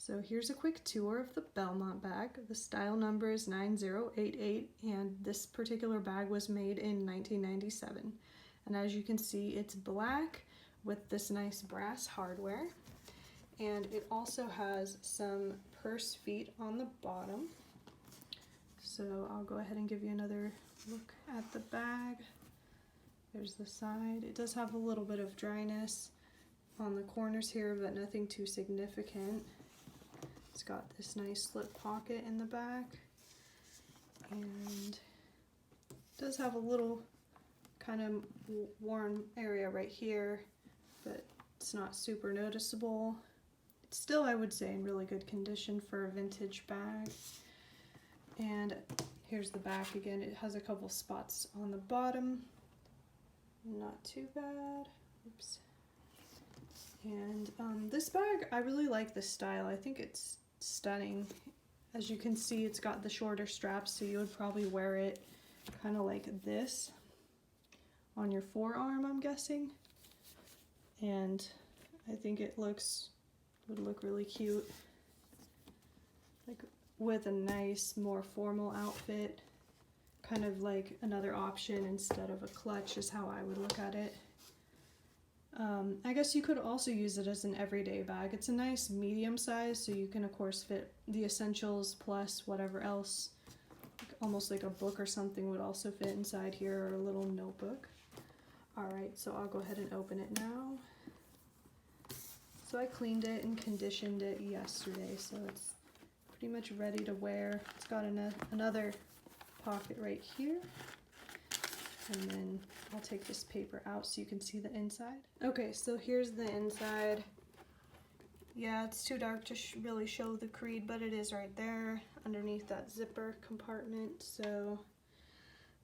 So here's a quick tour of the Belmont bag. The style number is 9088 and this particular bag was made in 1997. And as you can see, it's black with this nice brass hardware. And it also has some purse feet on the bottom. So I'll go ahead and give you another look at the bag. There's the side. It does have a little bit of dryness on the corners here, but nothing too significant. It's got this nice slip pocket in the back, and it does have a little kind of worn area right here, but it's not super noticeable. It's still, I would say, in really good condition for a vintage bag. And here's the back again. It has a couple spots on the bottom. Not too bad. Oops. And this bag, I really like this style. I think it's stunning. As you can see, it's got the shorter straps, so you would probably wear it kind of like this on your forearm, I'm guessing. And I think it would look really cute, like with a nice, more formal outfit. Kind of like another option instead of a clutch is how I would look at it. I guess you could also use it as an everyday bag. It's a nice medium size, so you can of course fit the essentials plus whatever else, almost like a book or something would also fit inside here, or a little notebook. Alright, so I'll go ahead and open it now. So I cleaned it and conditioned it yesterday, so it's pretty much ready to wear. It's got another pocket right here. And then I'll take this paper out so you can see the inside. Okay, so here's the inside. Yeah, it's too dark to really show the creed, but it is right there underneath that zipper compartment. So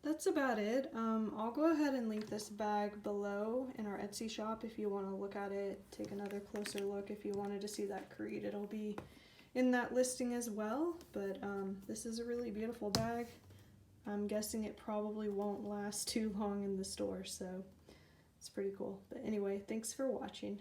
that's about it. I'll go ahead and link this bag below in our Etsy shop if you want to look at it, take another closer look. If you wanted to see that creed, it'll be in that listing as well. But this is a really beautiful bag. I'm guessing it probably won't last too long in the store, so it's pretty cool. But anyway, thanks for watching.